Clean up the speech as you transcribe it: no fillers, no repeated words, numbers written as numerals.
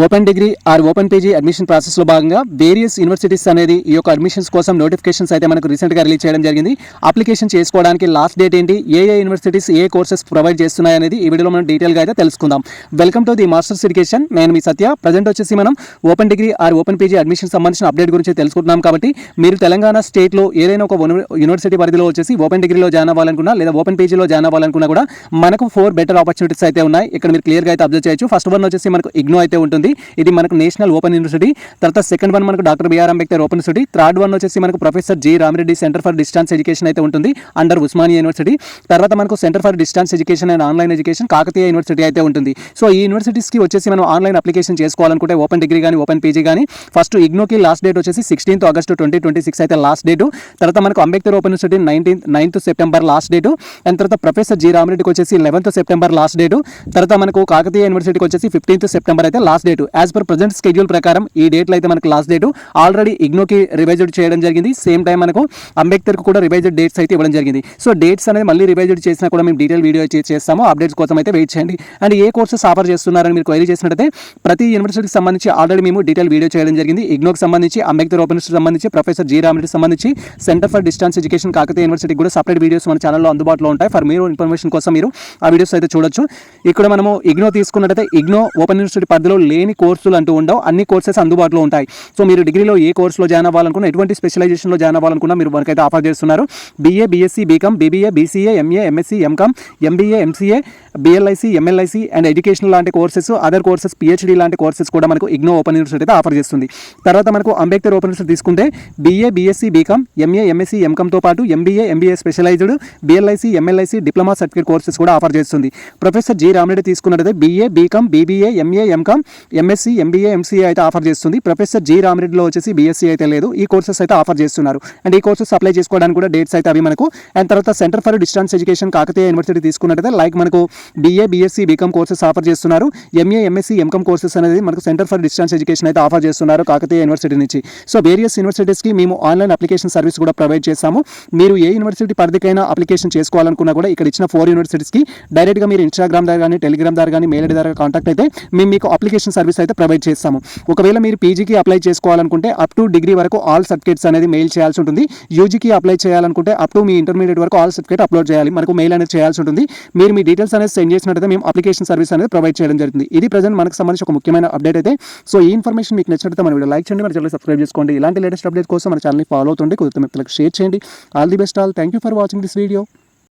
Open degree or open PG admission ప్రాసెస్లో భాగంగా various universities అనేది ఈ యొక్క అడ్మిషన్స్ కోసం నోటిఫికేషన్స్ అయితే మనకు రీసెంట్గా రిలీజ్ చేయడం జరిగింది. అప్లికేషన్ చేసుకోవడానికి లాస్ట్ డేట్ ఏంటి, ఏ యూనివర్సిటీస్ ఏ కోర్సెస్ ప్రొవైడ్ చేస్తున్నాయి అనేది ఈ వీడియోలో మనం డీటెయిల్గా అయితే తెలుసుకుందాం. Welcome to the masters education. నేను మీ సత్య. ప్రజెంట్ వచ్చేసి మనం open degree or open PG admission సంబంధించిన అప్డేట్ గురించి తెలుసుకుంటున్నాం. కాబట్టి మీరు తెలంగాణ స్టేట్లో ఏదైనా ఒక యూనివర్సిటీ పరిధిలో వచ్చేసి ఓపెన్ డిగ్రీలో జాయిన్ అవ్వాలనుకున్నా లేదా ఓపెన్ పీజీలో జాయిన్ అవ్వాలనుకున్నా కూడా మనకు 4 బెటర్ ఆపర్చునిటీస్ అయితే ఉన్నాయి. ఇక్కడ మీరు క్లియర్గా అయితే అబ్జర్వ్ చేయొచ్చు. ఫస్ట్ వన్ వచ్చేసి మనకు ఇగ్నో అయితే ఉంటుంది. ఇది మనకు నేషనల్ ఓపెన్ యూనివర్సిటీ. తర్వాత సెకండ్ వన్ మనకు doctor BR Ambedkar open university. Third one వచ్చేసి మనకు professor G Ramireddy centre for distance education అయితే ఉంటుంది అండర్ ఉస్మానియా యూనివర్సిటీ. తర్వాత మనకు centre for distance education and online education Kakatiya university అయితే ఉంటుంది. సో ఈ యూనివర్సిటీస్కి వచ్చేసి మనం ఆన్లైన్ అప్లికేషన్ చేసుకోవాలనుకుంటే ఓపెన్ డిగ్రీ కానీ ఓపెన్ పీజీ కానీ ఫస్ట్ ఇగ్నోకి లాస్ట్ డేట్ వచ్చేసి 16th August 2026 అయితే లాస్ట్ డేటు. తర్వాత మనకు Ambedkar open university 9th September last date. And తర్వాత ప్రొఫెసర్ జి రామిరెడ్డికి వచ్చేసి 11th September లాస్ట్ డేటు. తర్వాత మనకు కాకతీయ యూనివర్సిటీకి వచ్చేసి 15th September అయితే last date. As per present schedule ప్రకారం ఈ డేట్లో అయితే మనకు లాస్ట్ డేటు. ఆల్రెడీ ఇగ్నోకి రివైజ్డ్ చేయడం జరిగింది. సేమ్ టైం మనకు అంబేద్కర్కి కూడా రివైజ్డ్ డేట్స్ అయితే ఇవ్వడం జరిగింది. సో డేట్స్ అనేది మళ్ళీ రివైజ్డ్ చేసినా కూడా మేము డీటెయిల్ వీడియో చేస్తాము. అప్డేట్స్ కోసం అయితే వెయిట్ చేయండి. అండ్ ఏ కోర్సెస్ ఆఫర్ చేస్తున్నారని మీరు క్వైరీ చేసినట్టయితే ప్రతి యూనివర్సిటీకి సంబంధించి ఆల్రెడీ మేము డీటెయిల్ వీడియో చేయడం జరిగింది. ఇగ్నోకి సంబంధించి, అంబేద్కర్ ఓపెన్ యూనివర్సిటీకి సంబంధించి, ప్రొఫెసర్ జి రామిరెడ్డికి సంబంధించి, centre for distance education Kakatiya యూనివర్సిటీకి కూడా సపరేట్ వీడియోస్ మన ఛానల్లో అందుబాటులో ఉంటాయి. ఫర్ మీరు ఇన్ఫర్మేషన్ కోసం మీరు ఆ వీడియోస్ అయితే చూడొచ్చు. ఇక్కడ మనము ఇగ్నో తీసుకున్నట్టయితే ఇగ్నో ఓపెన్ యూనివర్సిటీ పరిధిలో లేని కోర్సులు అంటూ ఉండవు. అన్ని కోర్సెస్ అందుబాటులో ఉంటాయి. సో మీరు డిగ్రీలో ఏ కోర్సులో జాయిన్ అవ్వాలనుకున్నా, ఎటువంటి స్పెషలైజేషన్లో జాయిన్ అవ్వాలనుకున్నా మీరు మనకైతే ఆఫర్ చేస్తున్నారు. BA, BSc, BCom, BBA, BCA, MA, MSc, MCom, MBA, MCA, BLIC, MLIC and education లాంటి కోర్సెస్, అదర్ కోర్సెస్, PhD లాంటి కోర్సెస్ కూడా మనకు ఇగ్నో ఓపెన్ యూనివర్సిటీ అయితే ఆఫర్ చేస్తుంది. తర్వాత మనకు అంబేద్కర్ ఓపెన్ యూనివర్సిటీ తీసుకుంటే BA, BSc, BCom, MA, MSc, MComతో పాటు MBA, MBA specialised, BLIC, MLIC diploma certificate courses కూడా ఆఫర్ చేస్తుంది. ప్రొఫెసర్ జి రామిరెడ్డి తీసుకున్నట్టయితే BA, BCom, BBA, MA, MCom, MSc, MBA, MCA అయితే ఆఫర్ చేస్తుంది. ప్రొఫెసర్ జి రామిరెడ్డిలో వచ్చేసి BSc అయితే లేదు. ఈ కోర్సెస్ అయితే ఆఫర్ చేస్తున్నారు. అండ్ ఈ కోర్సెస్ అప్లై చేసుకోవడానికి కూడా డేట్స్ అయితే అవి మనకు. అండ్ తర్వాత centre for distance education Kakatiya university తీసుకున్నట్టయితే లైక్ మనకు BA, BSc, BCom courses offer చేస్తున్నారు. MA, MSc, MCom కోర్సెస్ అనేది మనకు సెంటర్ ఫర్ డిస్టెన్స్ ఎడ్యుకేషన్ అయితే ఆఫర్ చేస్తున్నారు కాకతీయ యూనివర్సిటీ నుంచి. సో వేరియస్ యూనివర్సిటీస్కి మేము ఆన్లైన్ అప్లికేషన్ సర్వీస్ కూడా ప్రొవైడ్ చేస్తాము. మీరు ఏ యూనివర్సిటీ పరిధికైనా అప్లికేషన్ చేసుకోవాలనుకున్నా కూడా ఇక్కడ ఇచ్చిన 4 యూనివర్సిటీస్కి డైరెక్ట్గా మీరు ఇన్స్టాగ్రామ్ ద్వారా కానీ, టెలిగ్రామ్ ద్వారా కానీ, మెయిల్ ఐడి ద్వారా కాంటాక్ట్ అయితే మేము మీకు అప్లికేషన్ సర్వీస్ అయితే ప్రొవైడ్ చేస్తాము. ఒకవేళ మీరు పీజీకి అప్లై చేసుకోవాలనుకుంటే అప్ టు డిగ్రీ వరకు ఆల్ సర్టిఫికేట్స్ అనేది మెయిల్ చేయాల్సి ఉంటుంది. యూజీకి అప్లై చేయాలనుకుంటే అప్ టు మీ ఇంటర్మీడియట్ వరకు ఆల్ సర్టిఫికేట్ అప్లోడ్ చేయాలి. మనకు మెయిల్ అనేది చేయాల్సి ఉంటుంది. మీరు మీ డీటెయిల్స్ అనేది సెండ్ చేసినట్టయితే మేము అప్లికేషన్ సర్వీస్ అనేది ప్రొవైడ్ చేయడం జరుగుతుంది. ఇది ప్రజెంట్ మనకు సంబంధించి ఒక ముఖ్యమైన అప్డేట్ అయితే. సో ఈ ఇన్ఫర్మేషన్ మీకు నచ్చినట్లయితే మన వీడియో లైక్ చేయండి, మన ఛానల్ సబ్స్క్రైబ్ చేసుకోండి. ఇలాంటి లేటెస్ట్ అప్డేట్ కోసం మన ఛానల్ని ఫాలో అవుతుంది, కుదిరితే మిత్రులకు షేర్ చేయండి. All the best all. Thank you for watching this video.